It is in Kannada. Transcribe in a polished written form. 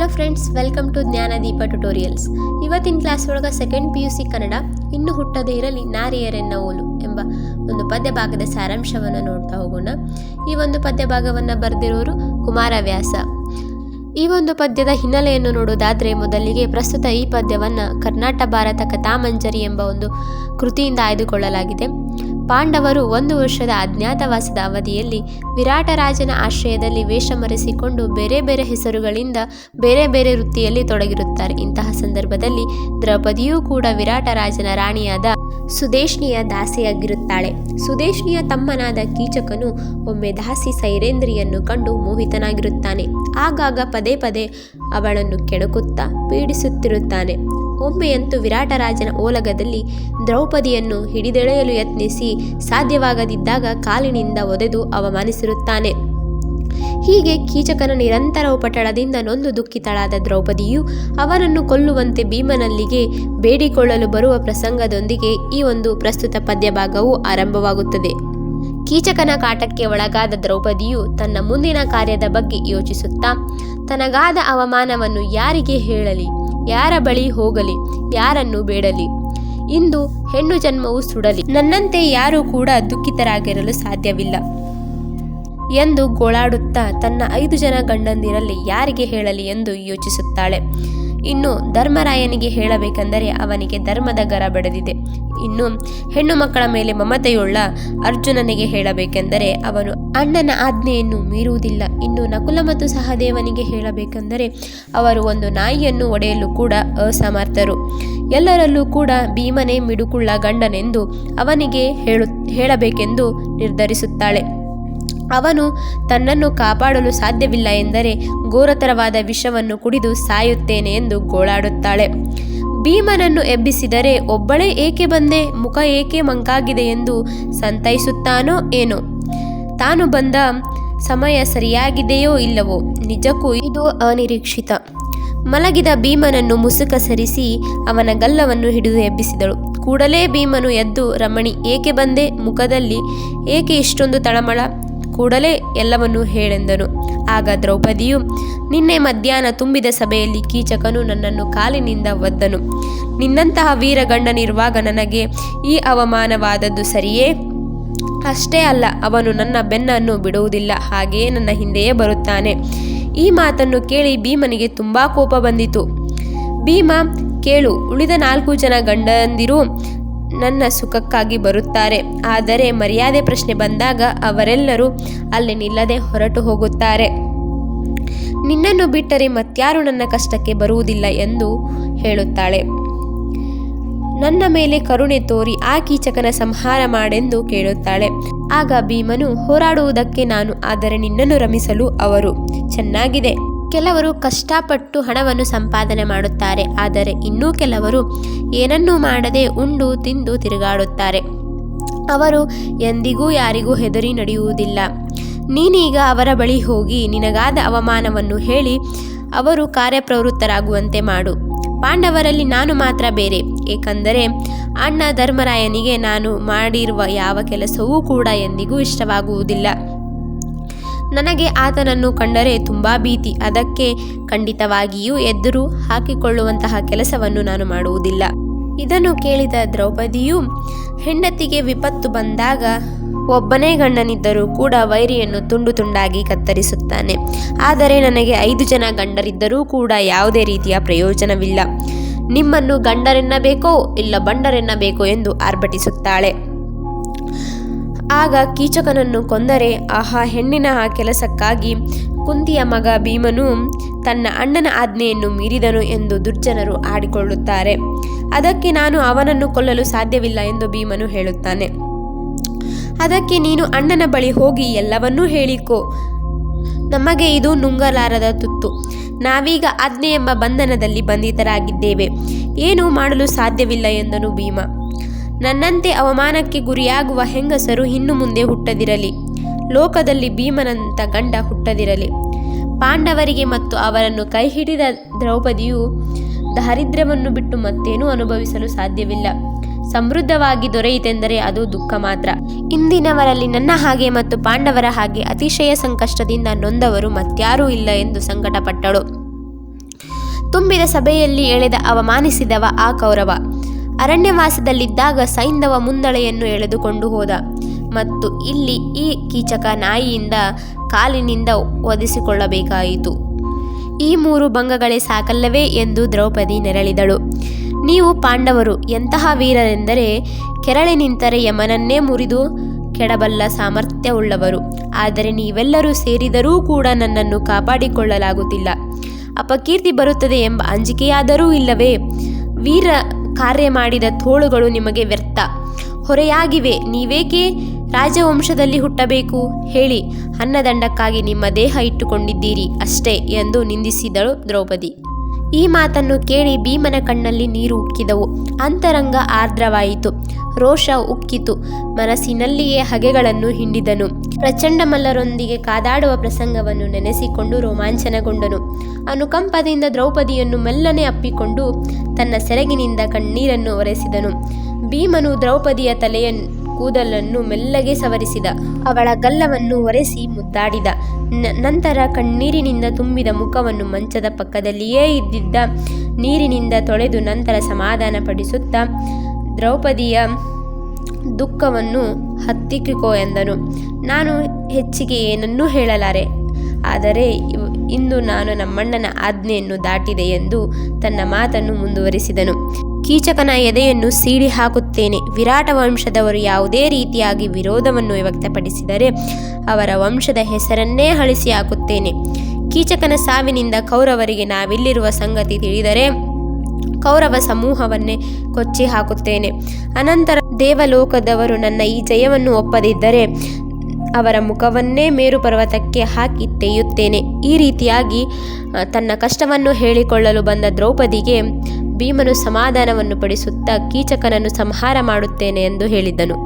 Hello friends, welcome to Jnanadeepa tutorials. ಇವತ್ತಿನ ಕ್ಲಾಸ್ ಒಳಗೆ ಸೆಕೆಂಡ್ PUC ಕನ್ನಡ ಇನ್ನು ಹುಟ್ಟದೇ ಇರಲಿ ನಾರಿಯರೆನ್ನ ಓಲು ಎಂಬ ಒಂದು ಪದ್ಯ ಭಾಗದ ಸಾರಾಂಶವನ್ನು ನೋಡ್ತಾ ಹೋಗೋಣ. ಈ ಒಂದು ಪದ್ಯ ಭಾಗವನ್ನು ಬರೆದಿರೋರು ಕುಮಾರವ್ಯಾಸ. ಈ ಒಂದು ಪದ್ಯದ ಹಿನ್ನೆಲೆಯನ್ನು ನೋಡೋದಾದರೆ ಮೊದಲಿಗೆ ಪ್ರಸ್ತುತ ಈ ಪದ್ಯವನ್ನು ಕರ್ನಾಟ ಭಾರತ ಕಥಾಮಂಜರಿ ಎಂಬ ಒಂದು ಕೃತಿಯಿಂದ ಆಯ್ದುಕೊಳ್ಳಲಾಗಿದೆ. ಪಾಂಡವರು 1 ವರ್ಷದ ಅಜ್ಞಾತವಾಸದ ಅವಧಿಯಲ್ಲಿ ವಿರಾಟರಾಜನ ಆಶ್ರಯದಲ್ಲಿ ವೇಷ ಮರೆಸಿಕೊಂಡು ಬೇರೆ ಬೇರೆ ಹೆಸರುಗಳಿಂದ ಬೇರೆ ಬೇರೆ ವೃತ್ತಿಯಲ್ಲಿ ತೊಡಗಿರುತ್ತಾರೆ. ಇಂತಹ ಸಂದರ್ಭದಲ್ಲಿ ದ್ರೌಪದಿಯೂ ಕೂಡ ವಿರಾಟರಾಜನ ರಾಣಿಯಾದ ಸುದೇಶ್ನಿಯ ದಾಸಿಯಾಗಿರುತ್ತಾಳೆ. ಸುದೇಶ್ನಿಯ ತಮ್ಮನಾದ ಕೀಚಕನು ಒಮ್ಮೆ ದಾಸಿ ಸೈರೇಂದ್ರಿಯನ್ನು ಕಂಡು ಮೋಹಿತನಾಗಿರುತ್ತಾನೆ. ಆಗಾಗ ಪದೇ ಪದೇ ಅವಳನ್ನು ಕೆಣಕುತ್ತಾ ಪೀಡಿಸುತ್ತಿರುತ್ತಾನೆ. ಒಮ್ಮೆಯಂತೂ ವಿರಾಟರಾಜನ ಓಲಗದಲ್ಲಿ ದ್ರೌಪದಿಯನ್ನು ಹಿಡಿದೆಳೆಯಲು ಯತ್ನಿಸಿ ಸಾಧ್ಯವಾಗದಿದ್ದಾಗ ಕಾಲಿನಿಂದ ಒದೆದು ಅವಮಾನಿಸಿರುತ್ತಾನೆ. ಹೀಗೆ ಕೀಚಕನ ನಿರಂತರ ಉಪಟಳದಿಂದ ನೊಂದು ದುಃಖಿತಳಾದ ದ್ರೌಪದಿಯು ಅವನನ್ನು ಕೊಲ್ಲುವಂತೆ ಭೀಮನಲ್ಲಿಗೆ ಬೇಡಿಕೊಳ್ಳಲು ಬರುವ ಪ್ರಸಂಗದೊಂದಿಗೆ ಈ ಒಂದು ಪ್ರಸ್ತುತ ಪದ್ಯಭಾಗವು ಆರಂಭವಾಗುತ್ತದೆ. ಕೀಚಕನ ಕಾಟಕ್ಕೆ ಒಳಗಾದ ದ್ರೌಪದಿಯು ತನ್ನ ಮುಂದಿನ ಕಾರ್ಯದ ಬಗ್ಗೆ ಯೋಚಿಸುತ್ತಾ ತನಗಾದ ಅವಮಾನವನ್ನು ಯಾರಿಗೆ ಹೇಳಲಿ, ಯಾರ ಬಳಿ ಹೋಗಲಿ, ಯಾರನ್ನು ಬೇಡಲಿ, ಇಂದು ಹೆಣ್ಣು ಜನ್ಮವು ಸುಡಲಿ, ನನ್ನಂತೆ ಯಾರೂ ಕೂಡ ದುಃಖಿತರಾಗಿರಲು ಸಾಧ್ಯವಿಲ್ಲ ಎಂದು ಗೋಳಾಡುತ್ತಾ ತನ್ನ 5 ಜನ ಗಂಡಂದಿರಲ್ಲಿ ಯಾರಿಗೆ ಹೇಳಲಿ ಎಂದು ಯೋಚಿಸುತ್ತಾಳೆ. ಇನ್ನು ಧರ್ಮರಾಯನಿಗೆ ಹೇಳಬೇಕೆಂದರೆ ಅವನಿಗೆ ಧರ್ಮದ ಗರ ಬೆಳೆದಿದೆ. ಇನ್ನು ಹೆಣ್ಣು ಮಕ್ಕಳ ಮೇಲೆ ಮಮತೆಯುಳ್ಳ ಅರ್ಜುನನಿಗೆ ಹೇಳಬೇಕೆಂದರೆ ಅವನು ಅಣ್ಣನ ಆಜ್ಞೆಯನ್ನು ಮೀರುವುದಿಲ್ಲ. ಇನ್ನು ನಕುಲ ಮತ್ತು ಸಹದೇವನಿಗೆ ಹೇಳಬೇಕೆಂದರೆ ಅವರು ಒಂದು ನಾಯಿಯನ್ನು ಒಡೆಯಲು ಕೂಡ ಅಸಮರ್ಥರು. ಎಲ್ಲರಲ್ಲೂ ಕೂಡ ಭೀಮನೇ ಮಿಡುಕುಳ್ಳ ಗಂಡನೆಂದು ಅವನಿಗೆ ಹೇಳಬೇಕೆಂದು ನಿರ್ಧರಿಸುತ್ತಾಳೆ. ಅವನು ತನ್ನನ್ನು ಕಾಪಾಡಲು ಸಾಧ್ಯವಿಲ್ಲ ಎಂದರೆ ಘೋರತರವಾದ ವಿಷವನ್ನು ಕುಡಿದು ಸಾಯುತ್ತೇನೆ ಎಂದು ಗೋಳಾಡುತ್ತಾಳೆ. ಭೀಮನನ್ನು ಎಬ್ಬಿಸಿದರೆ ಒಬ್ಬಳೇ ಏಕೆ ಬಂದೆ, ಮುಖ ಏಕೆ ಮಂಕಾಗಿದೆ ಎಂದು ಸಂತೈಸುತ್ತಾನೋ ಏನೋ. ತಾನು ಬಂದ ಸಮಯ ಸರಿಯಾಗಿದೆಯೋ ಇಲ್ಲವೋ, ನಿಜಕ್ಕೂ ಇದು ಅನಿರೀಕ್ಷಿತ. ಮಲಗಿದ ಭೀಮನನ್ನು ಮುಸುಕ ಸರಿಸಿ ಅವನ ಗಲ್ಲವನ್ನು ಹಿಡಿದು ಎಬ್ಬಿಸಿದಳು. ಕೂಡಲೇ ಭೀಮನು ಎದ್ದು, ರಮಣಿ ಏಕೆ ಬಂದೆ, ಮುಖದಲ್ಲಿ ಏಕೆ ಇಷ್ಟೊಂದು ತಳಮಳ, ಕೂಡಲೇ ಎಲ್ಲವನ್ನೂ ಹೇಳೆಂದನು. ಆಗ ದ್ರೌಪದಿಯು, ನಿನ್ನೆ ಮಧ್ಯಾಹ್ನ ತುಂಬಿದ ಸಭೆಯಲ್ಲಿ ಕೀಚಕನು ನನ್ನನ್ನು ಕಾಲಿನಿಂದ ಒದ್ದನು. ನಿನ್ನಂತಹ ವೀರಗಂಡನಿರುವಾಗ ನನಗೆ ಈ ಅವಮಾನವಾದದ್ದು ಸರಿಯೇ? ಅಷ್ಟೇ ಅಲ್ಲ, ಅವನು ನನ್ನ ಬೆನ್ನನ್ನು ಬಿಡುವುದಿಲ್ಲ, ಹಾಗೆಯೇ ನನ್ನ ಹಿಂದೆಯೇ ಬರುತ್ತಾನೆ. ಈ ಮಾತನ್ನು ಕೇಳಿ ಭೀಮನಿಗೆ ತುಂಬ ಕೋಪ ಬಂದಿತು. ಭೀಮ, ಕೇಳು, ಉಳಿದ 4 ಜನ ಗಂಡಂದಿರು ನನ್ನ ಸುಖಕ್ಕಾಗಿ ಬರುತ್ತಾರೆ. ಆದರೆ ಮರ್ಯಾದೆ ಪ್ರಶ್ನೆ ಬಂದಾಗ ಅವರೆಲ್ಲರೂ ಅಲ್ಲಿ ನಿಲ್ಲದೆ ಹೊರಟು ಹೋಗುತ್ತಾರೆ. ನಿನ್ನನ್ನು ಬಿಟ್ಟರೆ ಮತ್ಯಾರು ನನ್ನ ಕಷ್ಟಕ್ಕೆ ಬರುವುದಿಲ್ಲ ಎಂದು ಹೇಳುತ್ತಾಳೆ. ನನ್ನ ಮೇಲೆ ಕರುಣೆ ತೋರಿ ಆ ಕೀಚಕನ ಸಂಹಾರ ಮಾಡೆಂದು ಕೇಳುತ್ತಾಳೆ. ಆಗ ಭೀಮನು, ಹೋರಾಡುವುದಕ್ಕೆ ನಾನು, ಆದರೆ ನಿನ್ನನ್ನು ರಮಿಸಲು ಅವರು. ಚೆನ್ನಾಗಿದೆ. ಕೆಲವರು ಕಷ್ಟಪಟ್ಟು ಹಣವನ್ನು ಸಂಪಾದನೆ ಮಾಡುತ್ತಾರೆ, ಆದರೆ ಇನ್ನೂ ಕೆಲವರು ಏನನ್ನೂ ಮಾಡದೆ ಉಂಡು ತಿಂದು ತಿರುಗಾಡುತ್ತಾರೆ. ಅವರು ಎಂದಿಗೂ ಯಾರಿಗೂ ಹೆದರಿ ನಡೆಯುವುದಿಲ್ಲ. ನೀನೀಗ ಅವರ ಬಳಿ ಹೋಗಿ ನಿನಗಾದ ಅವಮಾನವನ್ನು ಹೇಳಿ ಅವರು ಕಾರ್ಯಪ್ರವೃತ್ತರಾಗುವಂತೆ ಮಾಡು. ಪಾಂಡವರಲ್ಲಿ ನಾನು ಮಾತ್ರ ಬೇರೆ, ಏಕೆಂದರೆ ಅಣ್ಣ ಧರ್ಮರಾಯನಿಗೆ ನಾನು ಮಾಡಿರುವ ಯಾವ ಕೆಲಸವೂ ಕೂಡ ಎಂದಿಗೂ ಇಷ್ಟವಾಗುವುದಿಲ್ಲ. ನನಗೆ ಆತನನ್ನು ಕಂಡರೆ ತುಂಬ ಭೀತಿ. ಅದಕ್ಕೆ ಖಂಡಿತವಾಗಿಯೂ ಎದುರು ಹಾಕಿಕೊಳ್ಳುವಂತಹ ಕೆಲಸವನ್ನು ನಾನು ಮಾಡುವುದಿಲ್ಲ. ಇದನ್ನು ಕೇಳಿದ ದ್ರೌಪದಿಯು, ಹೆಂಡತಿಗೆ ವಿಪತ್ತು ಬಂದಾಗ ಒಬ್ಬನೇ ಗಂಡನಿದ್ದರೂ ಕೂಡ ವೈರಿಯನ್ನು ತುಂಡು ತುಂಡಾಗಿ ಕತ್ತರಿಸುತ್ತಾನೆ. ಆದರೆ ನನಗೆ 5 ಜನ ಗಂಡರಿದ್ದರೂ ಕೂಡ ಯಾವುದೇ ರೀತಿಯ ಪ್ರಯೋಜನವಿಲ್ಲ. ನಿಮ್ಮನ್ನು ಗಂಡರೆನ್ನಬೇಕೋ ಇಲ್ಲ ಬಂಡರೆನ್ನಬೇಕೋ ಎಂದು ಆರ್ಭಟಿಸುತ್ತಾಳೆ. ಆಗ ಕೀಚಕನನ್ನು ಕೊಂದರೆ ಆಹಾ, ಹೆಣ್ಣಿನ ಆ ಕೆಲಸಕ್ಕಾಗಿ ಕುಂತಿಯ ಮಗ ಭೀಮನು ತನ್ನ ಅಣ್ಣನ ಆಜ್ಞೆಯನ್ನು ಮೀರಿದನು ಎಂದು ದುರ್ಜನರು ಆಡಿಕೊಳ್ಳುತ್ತಾರೆ. ಅದಕ್ಕೆ ನಾನು ಅವನನ್ನು ಕೊಲ್ಲಲು ಸಾಧ್ಯವಿಲ್ಲ ಎಂದು ಭೀಮನು ಹೇಳುತ್ತಾನೆ. ಅದಕ್ಕೆ ನೀನು ಅಣ್ಣನ ಬಳಿ ಹೋಗಿ ಎಲ್ಲವನ್ನೂ ಹೇಳಿಕೋ. ನಮಗೆ ಇದು ನುಂಗಲಾರದ ತುತ್ತು. ನಾವೀಗ ಆಜ್ಞೆ ಎಂಬ ಬಂಧನದಲ್ಲಿ ಬಂಧಿತರಾಗಿದ್ದೇವೆ. ಏನೂ ಮಾಡಲು ಸಾಧ್ಯವಿಲ್ಲ ಎಂದನು ಭೀಮ. ನನ್ನಂತೆ ಅವಮಾನಕ್ಕೆ ಗುರಿಯಾಗುವ ಹೆಂಗಸರು ಇನ್ನು ಮುಂದೆ ಹುಟ್ಟದಿರಲಿ. ಲೋಕದಲ್ಲಿ ಭೀಮನಂತ ಗಂಡ ಹುಟ್ಟದಿರಲಿ. ಪಾಂಡವರಿಗೆ ಮತ್ತು ಅವರನ್ನು ಕೈ ಹಿಡಿದ ದ್ರೌಪದಿಯು ದಾರಿದ್ರ್ಯವನ್ನು ಬಿಟ್ಟು ಮತ್ತೇನೂ ಅನುಭವಿಸಲು ಸಾಧ್ಯವಿಲ್ಲ. ಸಮೃದ್ಧವಾಗಿ ದೊರೆಯಿತೆಂದರೆ ಅದು ದುಃಖ ಮಾತ್ರ. ಇಂದಿನವರಲ್ಲಿ ನನ್ನ ಹಾಗೆ ಮತ್ತು ಪಾಂಡವರ ಹಾಗೆ ಅತಿಶಯ ಸಂಕಷ್ಟದಿಂದ ನೊಂದವರು ಮತ್ಯಾರೂ ಇಲ್ಲ ಎಂದು ಸಂಕಟಪಟ್ಟಳು. ತುಂಬಿದ ಸಭೆಯಲ್ಲಿ ಎಳೆದ ಅವಮಾನಿಸಿದವ ಆ ಕೌರವ. ಅರಣ್ಯವಾಸದಲ್ಲಿದ್ದಾಗ ಸೈಂಧವ ಮುಂದಳೆಯನ್ನು ಎಳೆದುಕೊಂಡು ಹೋದ ಮತ್ತು ಇಲ್ಲಿ ಈ ಕೀಚಕ ನಾಯಿಯಿಂದ ಕಾಲಿನಿಂದ ಒದಿಸಿಕೊಳ್ಳಬೇಕಾಯಿತು. ಈ 3 ಭಂಗಗಳೇ ಸಾಕಲ್ಲವೇ ಎಂದು ದ್ರೌಪದಿ ನೆರಳಿದಳು. ನೀವು ಪಾಂಡವರು ಎಂತಹ ವೀರರೆಂದರೆ ಕೆರಳಿ ನಿಂತರೆ ಯಮನನ್ನೇ ಮುರಿದು ಕೆಡಬಲ್ಲ ಸಾಮರ್ಥ್ಯವುಳ್ಳವರು. ಆದರೆ ನೀವೆಲ್ಲರೂ ಸೇರಿದರೂ ಕೂಡ ನನ್ನನ್ನು ಕಾಪಾಡಿಕೊಳ್ಳಲಾಗುತ್ತಿಲ್ಲ. ಅಪಕೀರ್ತಿ ಬರುತ್ತದೆ ಎಂಬ ಅಂಜಿಕೆಯಾದರೂ ಇಲ್ಲವೇ? ವೀರ ಕಾರ್ಯ ಮಾಡಿದ ತೋಳುಗಳು ನಿಮಗೆ ವ್ಯರ್ಥ, ಹೊರೆಯಾಗಿವೆ. ನೀವೇಕೆ ರಾಜವಂಶದಲ್ಲಿ ಹುಟ್ಟಬೇಕು ಹೇಳಿ? ಅನ್ನದಂಡಕ್ಕಾಗಿ ನಿಮ್ಮ ದೇಹ ಇಟ್ಟುಕೊಂಡಿದ್ದೀರಿ ಅಷ್ಟೇ ಎಂದು ನಿಂದಿಸಿದಳು ದ್ರೌಪದಿ. ಈ ಮಾತನ್ನು ಕೇಳಿ ಭೀಮನ ಕಣ್ಣಲ್ಲಿ ನೀರು ಉಕ್ಕಿದವು. ಅಂತರಂಗ ಆರ್ದ್ರವಾಯಿತು. ರೋಷ ಉಕ್ಕಿತು. ಮನಸ್ಸಿನಲ್ಲಿಯೇ ಹಗೆಗಳನ್ನು ಹಿಂಡಿದನು. ಪ್ರಚಂಡ ಮಲ್ಲರೊಂದಿಗೆ ಕಾದಾಡುವ ಪ್ರಸಂಗವನ್ನು ನೆನೆಸಿಕೊಂಡು ರೋಮಾಂಚನಗೊಂಡನು. ಅನುಕಂಪದಿಂದ ದ್ರೌಪದಿಯನ್ನು ಮೆಲ್ಲನೆ ಅಪ್ಪಿಕೊಂಡು ತನ್ನ ಸೆರಗಿನಿಂದ ಕಣ್ಣೀರನ್ನು ಒರೆಸಿದನು. ಭೀಮನು ದ್ರೌಪದಿಯ ತಲೆಯ ಕೂದಲನ್ನು ಮೆಲ್ಲಗೆ ಸವರಿಸಿದ. ಅವಳ ಗಲ್ಲವನ್ನು ಒರೆಸಿ ಮುದ್ದಾಡಿದ. ನಂತರ ಕಣ್ಣೀರಿನಿಂದ ತುಂಬಿದ ಮುಖವನ್ನು ಮಂಚದ ಪಕ್ಕದಲ್ಲಿಯೇ ಇದ್ದಿದ್ದ ನೀರಿನಿಂದ ತೊಳೆದು ನಂತರ ಸಮಾಧಾನಪಡಿಸುತ್ತಾ ದ್ರೌಪದಿಯ ದುಃಖವನ್ನು ಹತ್ತಿಕ್ಕೋ ಎಂದನು. ನಾನು ಹೆಚ್ಚಿಗೆ ಏನನ್ನೂ ಹೇಳಲಾರೆ, ಆದರೆ ಇಂದು ನಾನು ನಮ್ಮಣ್ಣನ ಆಜ್ಞೆಯನ್ನು ದಾಟಿದೆ ಎಂದು ತನ್ನ ಮಾತನ್ನು ಮುಂದುವರಿಸಿದನು. ಕೀಚಕನ ಎದೆಯನ್ನು ಸೀಳಿ ಹಾಕುತ್ತೇನೆ. ವಿರಾಟ ವಂಶದವರು ಯಾವುದೇ ರೀತಿಯಾಗಿ ವಿರೋಧವನ್ನು ವ್ಯಕ್ತಪಡಿಸಿದರೆ ಅವರ ವಂಶದ ಹೆಸರನ್ನೇ ಅಳಿಸಿ ಹಾಕುತ್ತೇನೆ. ಕೀಚಕನ ಸಾವಿನಿಂದ ಕೌರವರಿಗೆ ನಾವಿಲ್ಲಿರುವ ಸಂಗತಿ ತಿಳಿದರೆ ಕೌರವ ಸಮೂಹವನ್ನೇ ಕೊಚ್ಚಿ ಹಾಕುತ್ತೇನೆ. ಅನಂತರ ದೇವಲೋಕದವರು ನನ್ನ ಈ ಜಯವನ್ನು ಒಪ್ಪದಿದ್ದರೆ ಅವರ ಮುಖವನ್ನೇ ಮೇರು ಪರ್ವತಕ್ಕೆ ಹಾಕಿ ತೆಗೆಯುತ್ತೇನೆ. ಈ ರೀತಿಯಾಗಿ ತನ್ನ ಕಷ್ಟವನ್ನು ಹೇಳಿಕೊಳ್ಳಲು ಬಂದ ದ್ರೌಪದಿಗೆ ಭೀಮನು ಸಮಾಧಾನವನ್ನು ಪಡಿಸುತ್ತಾ ಕೀಚಕನನ್ನು ಸಂಹಾರ ಮಾಡುತ್ತೇನೆ ಎಂದು ಹೇಳಿದ್ದನು.